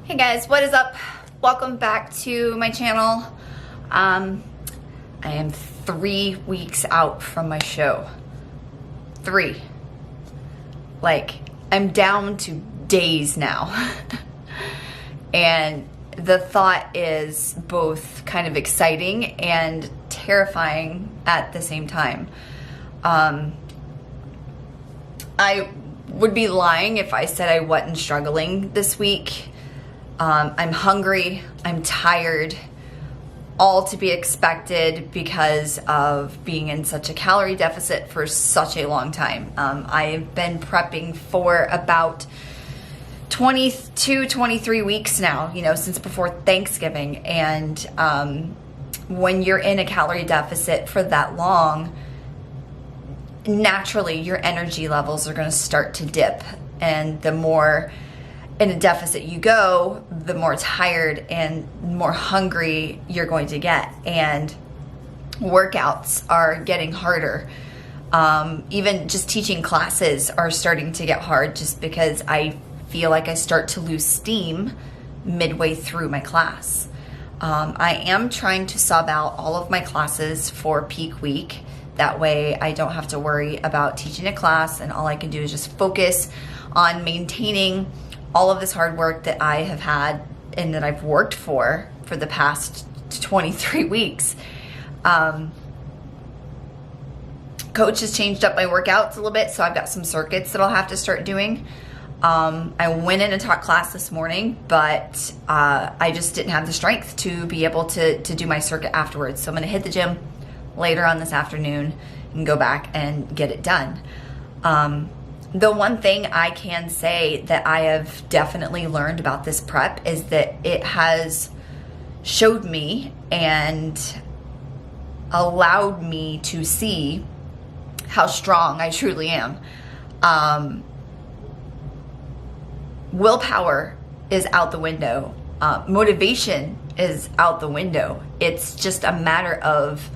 Hey guys, what is up? Welcome back to my channel. I am 3 weeks out from my show. 3. Like, I'm down to days now. And the thought is both kind of exciting and terrifying at the same time. I would be lying if I said I wasn't struggling this week. I'm hungry, I'm tired, all to be expected because of being in such a calorie deficit for such a long time. I've been prepping for about 22, 23 weeks now, since before Thanksgiving. And when you're in a calorie deficit for that long, naturally your energy levels are going to start to dip. And the more in a deficit you go, the more tired and more hungry you're going to get. And workouts are getting harder. Even just teaching classes are starting to get hard just because I feel like I start to lose steam midway through my class. I am trying to sub out all of my classes for peak week. That way I don't have to worry about teaching a class, and all I can do is just focus on maintaining all of this hard work that I have had and that I've worked for the past 23 weeks. Coach has changed up my workouts a little bit, so I've got some circuits that I'll have to start doing. I went in and taught class this morning, but I just didn't have the strength to be able to do my circuit afterwards. So I'm going to hit the gym later on this afternoon and go back and get it done. The one thing I can say that I have definitely learned about this prep is that it has showed me and allowed me to see how strong I truly am. Willpower is out the window. Motivation is out the window. It's just a matter of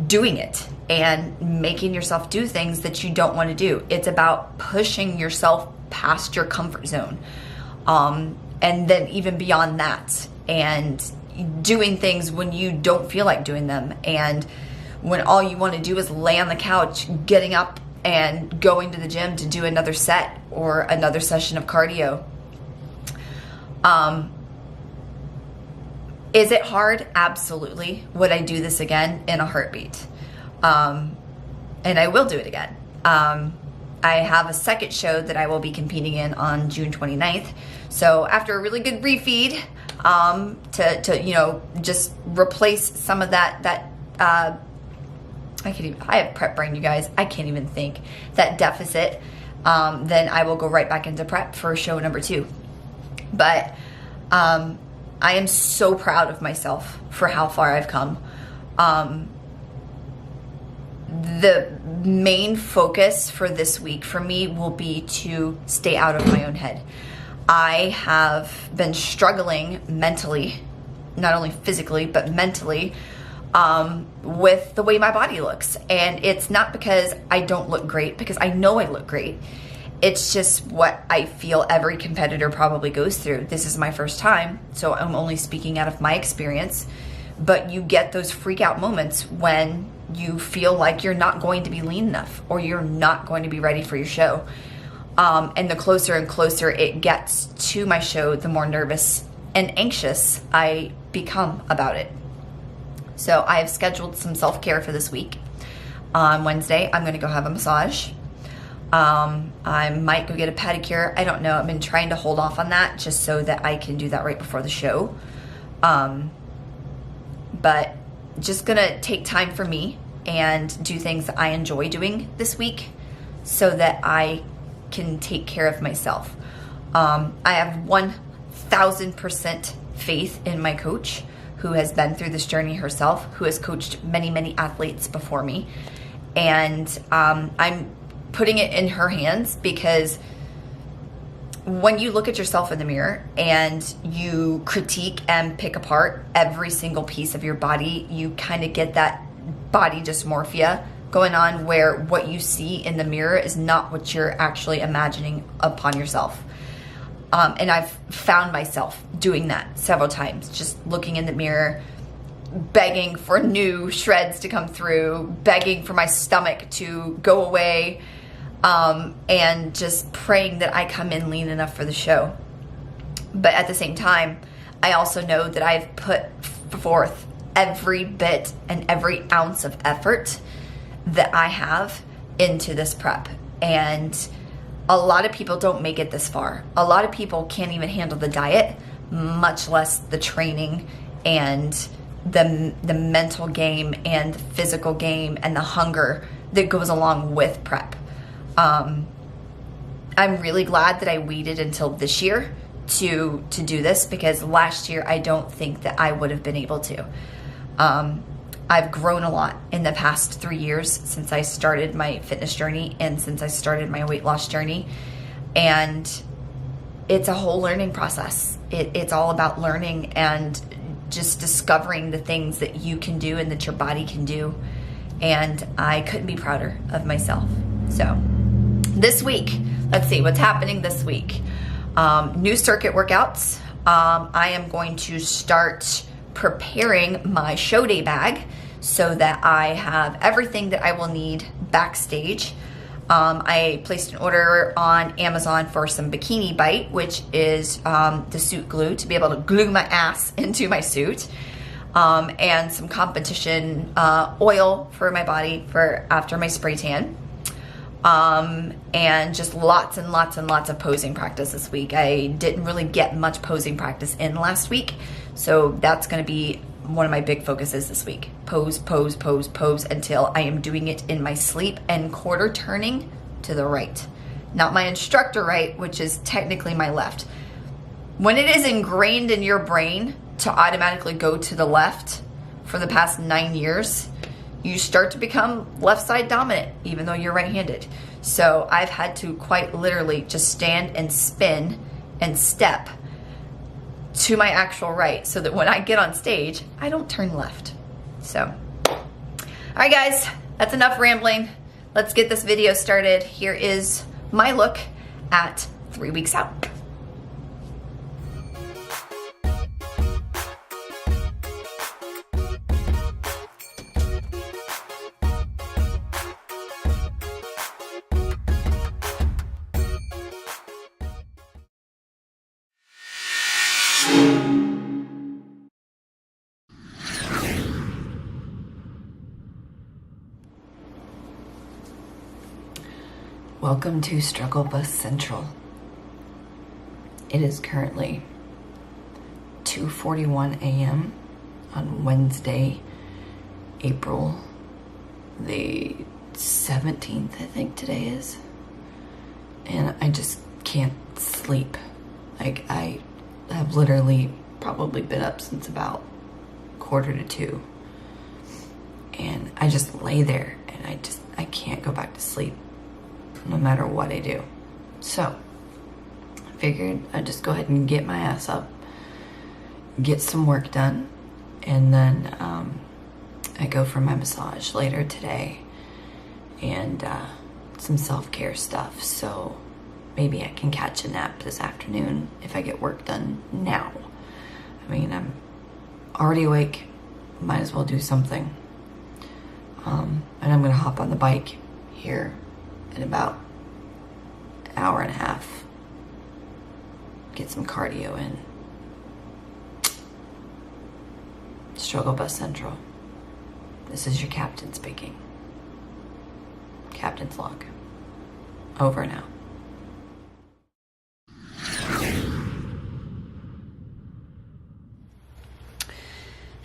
doing it and making yourself do things that you don't want to do. It's about pushing yourself past your comfort zone. And then even beyond that, and doing things when you don't feel like doing them. And when all you want to do is lay on the couch, getting up and going to the gym to do another set or another session of cardio. Is it hard? Absolutely. Would I do this again? In a heartbeat. And I will do it again. I have a second show that I will be competing in on June 29th. So after a really good refeed, to just replace some of that I have prep brain, you guys. I can't even think. That deficit, then I will go right back into prep for show number 2. But I am so proud of myself for how far I've come. The main focus for this week for me will be to stay out of my own head. I have been struggling mentally, not only physically, but mentally, with the way my body looks. And it's not because I don't look great, because I know I look great. It's just what I feel every competitor probably goes through. This is my first time, so I'm only speaking out of my experience. But you get those freak out moments when you feel like you're not going to be lean enough or you're not going to be ready for your show. And the closer and closer it gets to my show, the more nervous and anxious I become about it. So I have scheduled some self-care for this week. On Wednesday, I'm going to go have a massage. I might go get a pedicure. I don't know. I've been trying to hold off on that just so that I can do that right before the show. But just going to take time for me and do things that I enjoy doing this week so that I can take care of myself. I have 1,000% faith in my coach, who has been through this journey herself, who has coached many, many athletes before me. And I'm putting it in her hands because when you look at yourself in the mirror and you critique and pick apart every single piece of your body, you kind of get that body dysmorphia going on where what you see in the mirror is not what you're actually imagining upon yourself. And I've found myself doing that several times, just looking in the mirror, begging for new shreds to come through, begging for my stomach to go away, and just praying that I come in lean enough for the show. But at the same time, I also know that I've put forth every bit and every ounce of effort that I have into this prep. And a lot of people don't make it this far. A lot of people can't even handle the diet, much less the training and the mental game and the physical game and the hunger that goes along with prep. I'm really glad that I waited until this year to do this, because last year I don't think that I would have been able to. I've grown a lot in the past 3 years since I started my fitness journey and since I started my weight loss journey. And it's a whole learning process. It's all about learning and just discovering the things that you can do and that your body can do. And I couldn't be prouder of myself. So this week, let's see what's happening this week. New circuit workouts. I am going to start preparing my show day bag so that I have everything that I will need backstage. I placed an order on Amazon for some Bikini Bite, which is the suit glue to be able to glue my ass into my suit, and some competition oil for my body for after my spray tan. And just lots and lots and lots of posing practice this week. I didn't really get much posing practice in last week, so that's going to be one of my big focuses this week. Pose, pose, pose, pose until I am doing it in my sleep and quarter turning to the right. Not my instructor right, which is technically my left. When it is ingrained in your brain to automatically go to the left for the past 9 years, you start to become left side dominant, even though you're right-handed. So I've had to quite literally just stand and spin and step to my actual right so that when I get on stage, I don't turn left. So, all right guys, that's enough rambling. Let's get this video started. Here is my look at 3 weeks out. Welcome to Struggle Bus Central. It is currently 2:41 a.m. on Wednesday, April the 17th, I think today is. And I just can't sleep. Like, I have literally probably been up since about 1:45. And I just lay there and I can't go back to sleep no matter what I do. So I figured I'd just go ahead and get my ass up, get some work done, and then I go for my massage later today and some self-care stuff. So maybe I can catch a nap this afternoon if I get work done now. I mean, I'm already awake, might as well do something. And I'm gonna hop on the bike here in about an hour and a half, get some cardio in. Struggle Bus Central. This is your captain speaking. Captain's log. Over and out.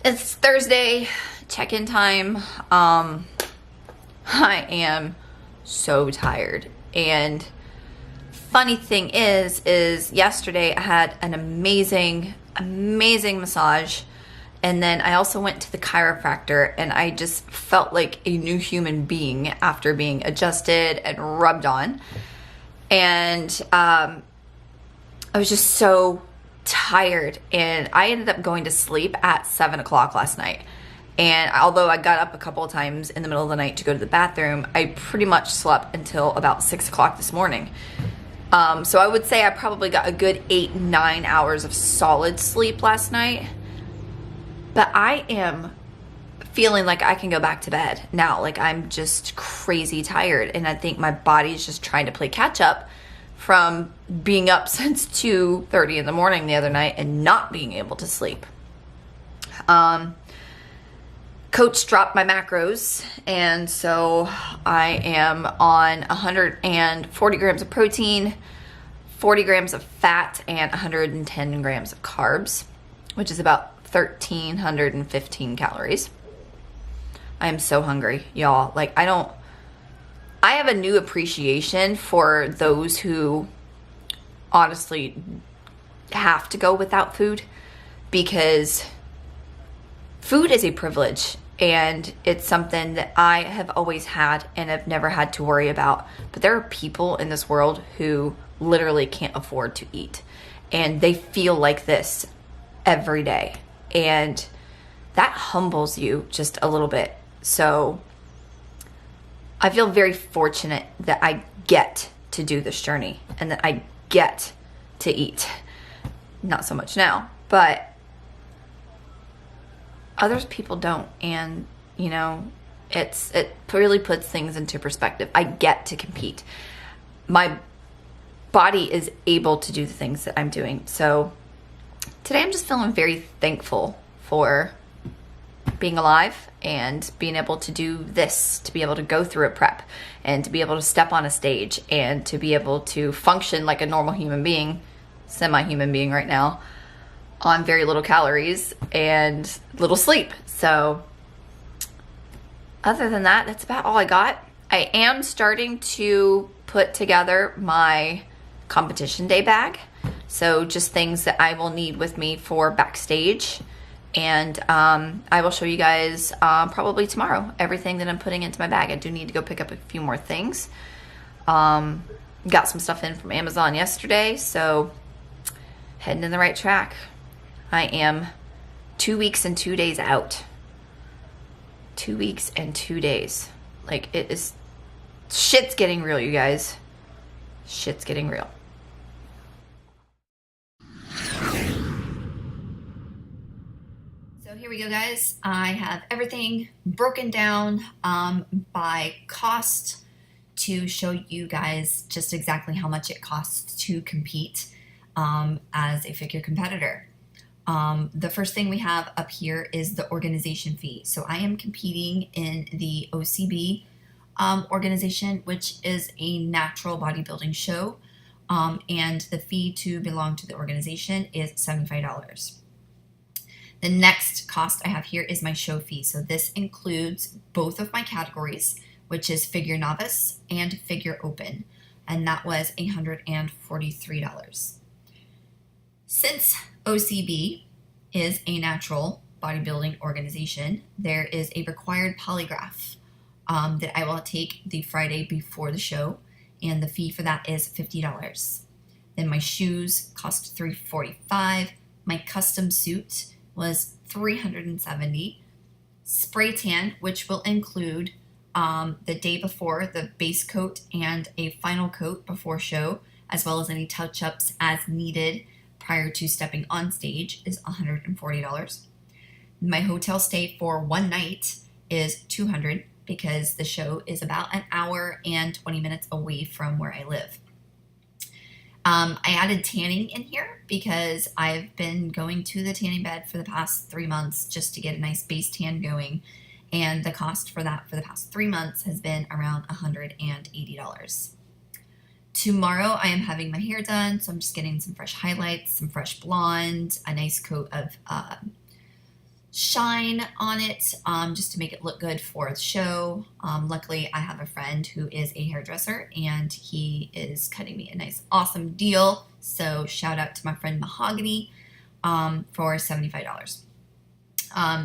It's Thursday, check-in time. I am so tired. And funny thing is yesterday I had an amazing massage, and then I also went to the chiropractor, and I just felt like a new human being after being adjusted and rubbed on. And I was just so tired, and I ended up going to sleep at 7 o'clock last night. And although I got up a couple of times in the middle of the night to go to the bathroom, I pretty much slept until about 6 o'clock this morning. So I would say I probably got a good 8-9 hours of solid sleep last night. But I am feeling like I can go back to bed now. Like, I'm just crazy tired. And I think my body's just trying to play catch up from being up since 2:30 in the morning the other night and not being able to sleep. Coach dropped my macros, and so I am on 140 grams of protein, 40 grams of fat, and 110 grams of carbs, which is about 1,315 calories. I am so hungry, y'all. Like, I have a new appreciation for those who honestly have to go without food, because food is a privilege, and it's something that I have always had and have never had to worry about. But there are people in this world who literally can't afford to eat, and they feel like this every day, and that humbles you just a little bit. So I feel very fortunate that I get to do this journey and that I get to eat. Not so much now, but others people don't. And, you know, it really puts things into perspective. I get to compete. My body is able to do the things that I'm doing. So today I'm just feeling very thankful for being alive and being able to do this, to be able to go through a prep and to be able to step on a stage and to be able to function like a normal human being, semi-human being right now, on very little calories and little sleep. So other than that, that's about all I got. I am starting to put together my competition day bag. So just things that I will need with me for backstage. And I will show you guys probably tomorrow everything that I'm putting into my bag. I do need to go pick up a few more things. Got some stuff in from Amazon yesterday, so heading in the right track. I am 2 weeks and 2 days out. 2 weeks and 2 days. Like, it is, shit's getting real, you guys. Shit's getting real. So here we go, guys. I have everything broken down by cost to show you guys just exactly how much it costs to compete as a figure competitor. The first thing we have up here is the organization fee. So I am competing in the OCB organization, which is a natural bodybuilding show, and the fee to belong to the organization is $75. The next cost I have here is my show fee. So this includes both of my categories, which is figure novice and figure open, and that was $143. Since OCB is a natural bodybuilding organization, there is a required polygraph that I will take the Friday before the show, and the fee for that is $50. Then my shoes cost $345. My custom suit was $370. Spray tan, which will include the day before, the base coat and a final coat before show, as well as any touch-ups as needed prior to stepping on stage, is $140. My hotel stay for one night is $200 because the show is about an hour and 20 minutes away from where I live. I added tanning in here because I've been going to the tanning bed for the past 3 months just to get a nice base tan going, and the cost for that for the past 3 months has been around $180. Tomorrow I am having my hair done, so I'm just getting some fresh highlights, some fresh blonde, a nice coat of shine on it, just to make it look good for the show. Luckily, I have a friend who is a hairdresser, and he is cutting me a nice, awesome deal. So shout out to my friend Mahogany for $75.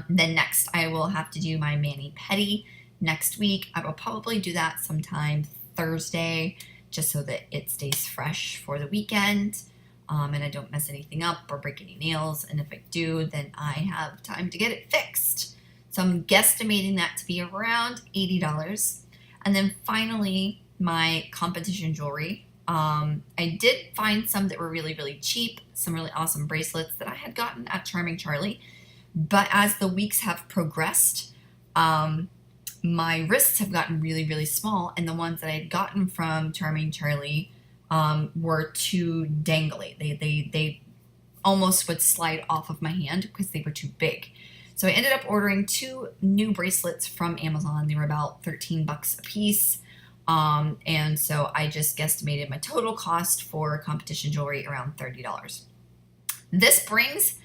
Then next, I will have to do my mani-pedi next week. I will probably do that sometime Thursday, just so that it stays fresh for the weekend. And I don't mess anything up or break any nails. And if I do, then I have time to get it fixed. So I'm guesstimating that to be around $80. And then finally, my competition jewelry I did find some that were really, really cheap, some really awesome bracelets that I had gotten at Charming Charlie. But as the weeks have progressed, my wrists have gotten really, really small, and the ones that I had gotten from Charming Charlie were too dangly. They almost would slide off of my hand because they were too big. So I ended up ordering 2 new bracelets from Amazon. They were about 13 bucks a piece. And so I just guesstimated my total cost for competition jewelry around $30. This brings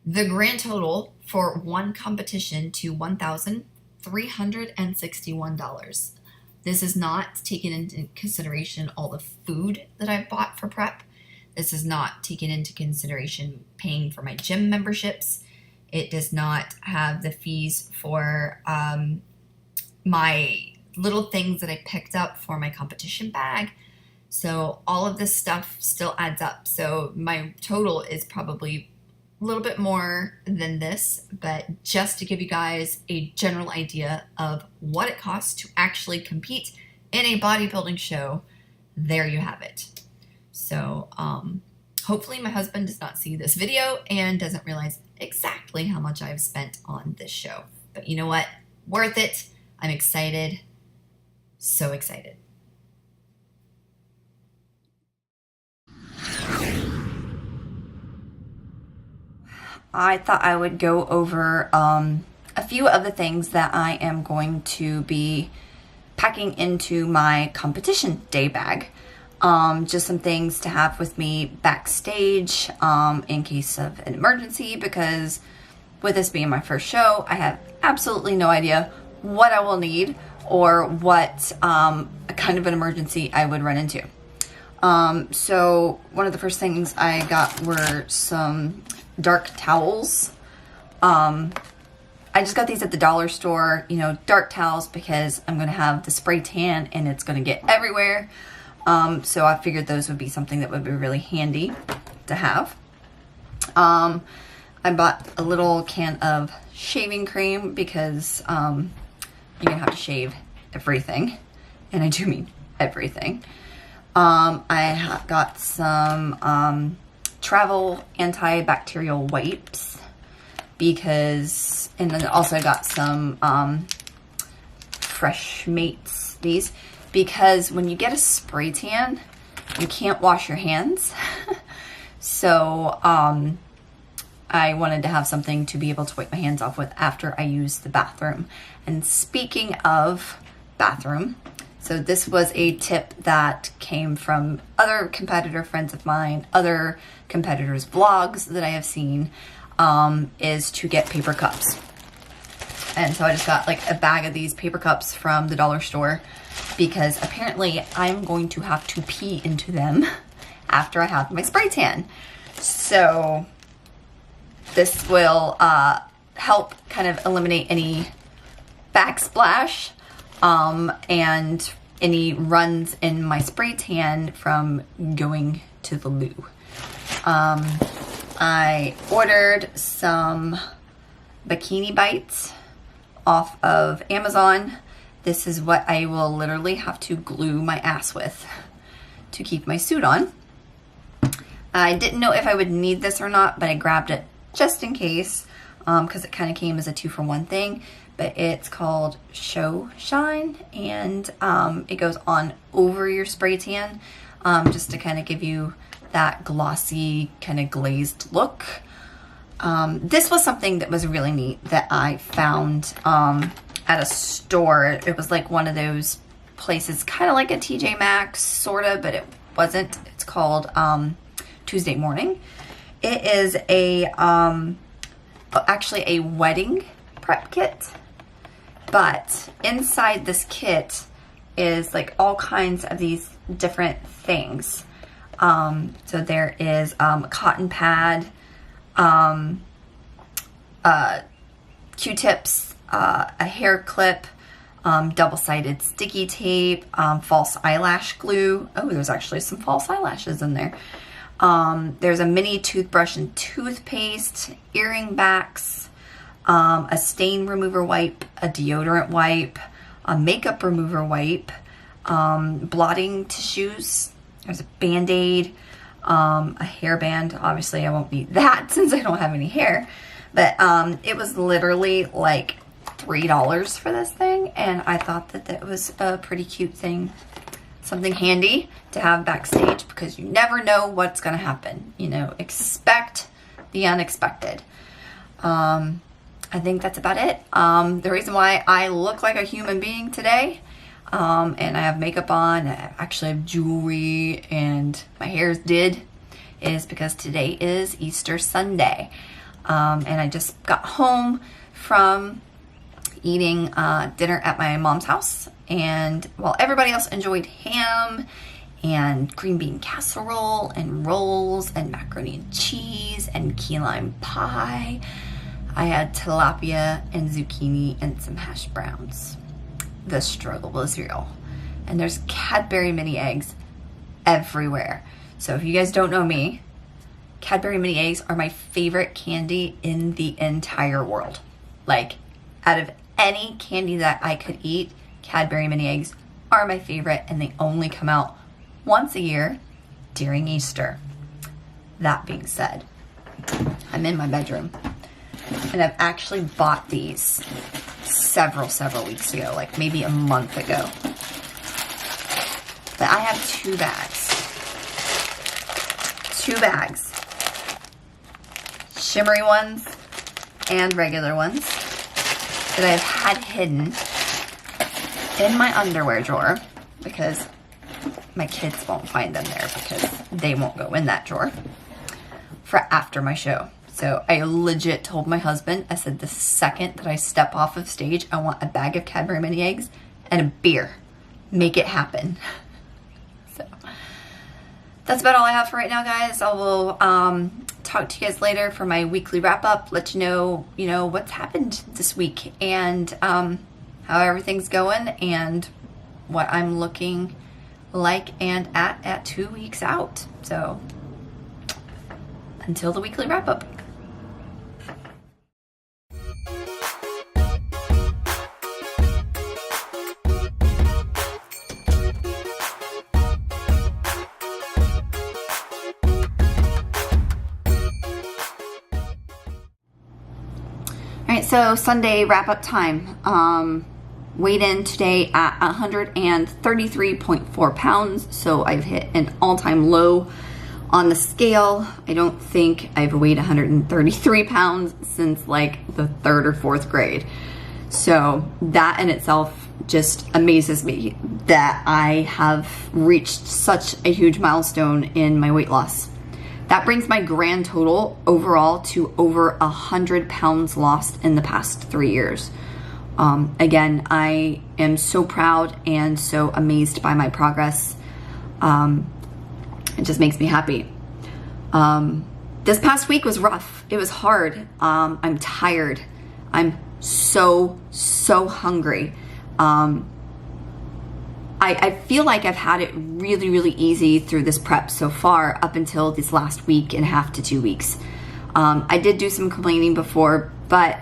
the grand total for one competition to $1,361. This is not taken into consideration all the food that I've bought for prep. This is not taken into consideration paying for my gym memberships. It does not have the fees for my little things that I picked up for my competition bag. So all of this stuff still adds up. So my total is probably a little bit more than this, but just to give you guys a general idea of what it costs to actually compete in a bodybuilding show, there you have it. So hopefully my husband does not see this video and doesn't realize exactly how much I've spent on this show. But you know what? Worth it. I'm excited. So excited. I thought I would go over a few of the things that I am going to be packing into my competition day bag. Just some things to have with me backstage in case of an emergency, because with this being my first show, I have absolutely no idea what I will need or what kind of an emergency I would run into. So one of the first things I got were some dark towels. I just got these at the dollar store, you know, dark towels, because I'm going to have the spray tan and it's going to get everywhere. So I figured those would be something that would be really handy to have. I bought a little can of shaving cream because you're going to have to shave everything. And I do mean everything. I got some travel antibacterial wipes because, and then also I got some Fresh Mates, these, because when you get a spray tan, you can't wash your hands. So I wanted to have something to be able to wipe my hands off with after I use the bathroom. And speaking of bathroom, so this was a tip that came from other competitor friends of mine, other competitors' vlogs that I have seen, is to get paper cups. And so I just got like a bag of these paper cups from the dollar store because apparently I'm going to have to pee into them after I have my spray tan. So this will help kind of eliminate any backsplash and any runs in my spray tan from going to the loo. I ordered some bikini bites off of Amazon. This is what I will literally have to glue my ass with to keep my suit on. I didn't know if I would need this or not, but I grabbed it just in case because it kind of came as a 2-for-1 thing. But it's called Show Shine, and it goes on over your spray tan just to kind of give you that glossy kind of glazed look. This was something that was really neat that I found at a store. It was like one of those places, kind of like a TJ Maxx, sort of, but it wasn't. It's called Tuesday Morning. It is actually a wedding prep kit. But inside this kit is like all kinds of these different things. So there is a cotton pad, Q-tips, a hair clip, double-sided sticky tape, false eyelash glue. Oh, there's actually some false eyelashes in there. There's a mini toothbrush and toothpaste, earring backs, a stain remover wipe, a deodorant wipe, a makeup remover wipe, blotting tissues There's a Band-Aid, a hairband. Obviously I won't need that since I don't have any hair. But it was literally like $3 for this thing, and I thought that that was a pretty cute thing, something handy to have backstage, because you never know what's gonna happen. You know, expect the unexpected. I think that's about it. The reason why I look like a human being today, and I have makeup on, I actually have jewelry, and my hair's did, is because today is Easter Sunday. And I just got home from eating dinner at my mom's house, and while everybody else enjoyed ham and green bean casserole and rolls and macaroni and cheese and key lime pie, I had tilapia and zucchini and some hash browns. The struggle was real. And there's Cadbury mini eggs everywhere. So if you guys don't know me, Cadbury mini eggs are my favorite candy in the entire world. Like, out of any candy that I could eat, Cadbury mini eggs are my favorite, and they only come out once a year during Easter. That being said, I'm in my bedroom, and I've actually bought these several weeks ago, like maybe a month ago. But I have 2 bags. 2 bags. Shimmery ones and regular ones that I've had hidden in my underwear drawer because my kids won't find them there because they won't go in that drawer for after my show. So I legit told my husband, I said, the second that I step off of stage, I want a bag of Cadbury mini eggs and a beer. Make it happen. So that's about all I have for right now, guys. I will talk to you guys later for my weekly wrap up, let you know, what's happened this week and how everything's going and what I'm looking like and at 2 weeks out. So until the weekly wrap up. So Sunday wrap-up time. Weighed in today at 133.4 pounds, so I've hit an all-time low on the scale. I don't think I've weighed 133 pounds since like the 3rd or 4th grade. So that in itself just amazes me that I have reached such a huge milestone in my weight loss. That brings my grand total overall to over 100 pounds lost in the past 3 years. Again, I am so proud and so amazed by my progress. It just makes me happy. This past week was rough. It was hard. I'm tired. I'm so hungry. I feel like I've had it really easy through this prep so far up until this last week and a half to 2 weeks. I did do some complaining before, but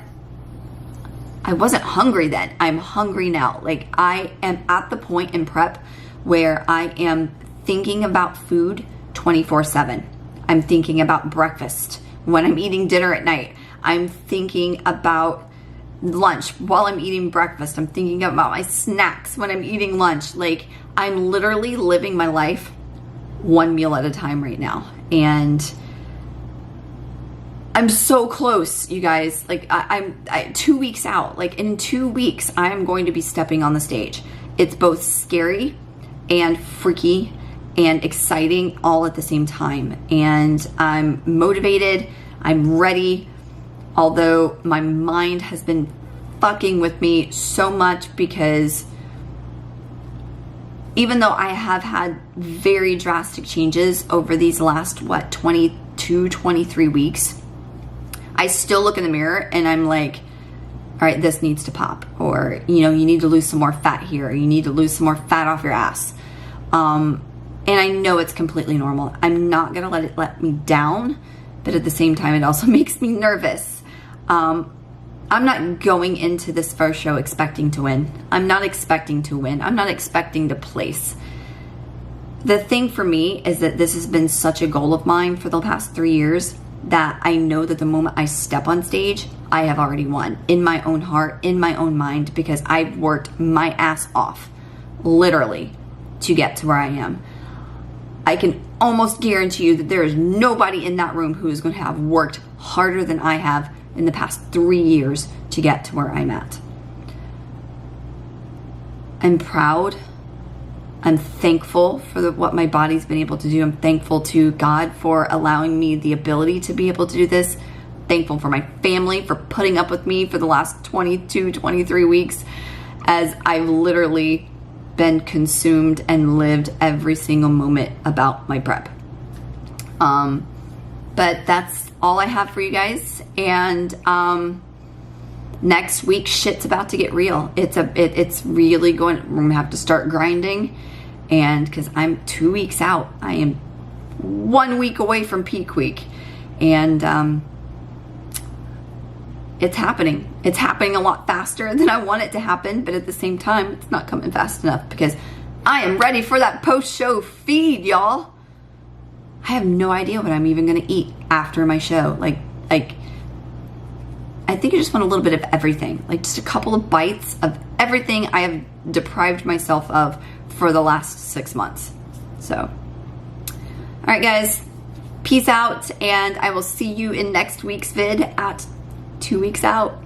I wasn't hungry then. I'm hungry now. Like, I am at the point in prep where I am thinking about food 24/7. I'm thinking about breakfast when I'm eating dinner at night. I'm thinking about lunch while I'm eating breakfast. I'm thinking about my snacks when I'm eating lunch. Like, I'm literally living my life one meal at a time right now. And I'm so close, you guys. Like, I'm 2 weeks out. Like, in 2 weeks, I am going to be stepping on the stage. It's both scary and freaky and exciting all at the same time. And I'm motivated. I'm ready. Although my mind has been fucking with me so much because even though I have had very drastic changes over these last, 22, 23 weeks, I still look in the mirror and I'm like, all right, this needs to pop. Or, you need to lose some more fat here. Or you need to lose some more fat off your ass. And I know it's completely normal. I'm not going to let it let me down. But at the same time, it also makes me nervous. I'm not going into this first show expecting to win. I'm not expecting to win. I'm not expecting to place. The thing for me is that this has been such a goal of mine for the past 3 years that I know that the moment I step on stage, I have already won in my own heart, in my own mind, because I've worked my ass off, literally, to get to where I am. I can almost guarantee you that there is nobody in that room who is going to have worked harder than I have in the past 3 years to get to where I'm at. I'm proud. I'm thankful for what my body's been able to do. I'm thankful to God for allowing me the ability to be able to do this. Thankful for my family for putting up with me for the last 22, 23 weeks as I've literally been consumed and lived every single moment about my prep. But that's all I have for you guys. And next week, shit's about to get real. It's really going. We're gonna have to start grinding, and because I'm 2 weeks out, I am 1 week away from peak week, and it's happening. It's happening a lot faster than I want it to happen, but at the same time, it's not coming fast enough because I am ready for that post-show feed, y'all. I have no idea what I'm even gonna eat after my show. Like. I think I just want a little bit of everything, like just a couple of bites of everything I have deprived myself of for the last 6 months. So, all right, guys, peace out, and I will see you in next week's vid at 2 weeks out.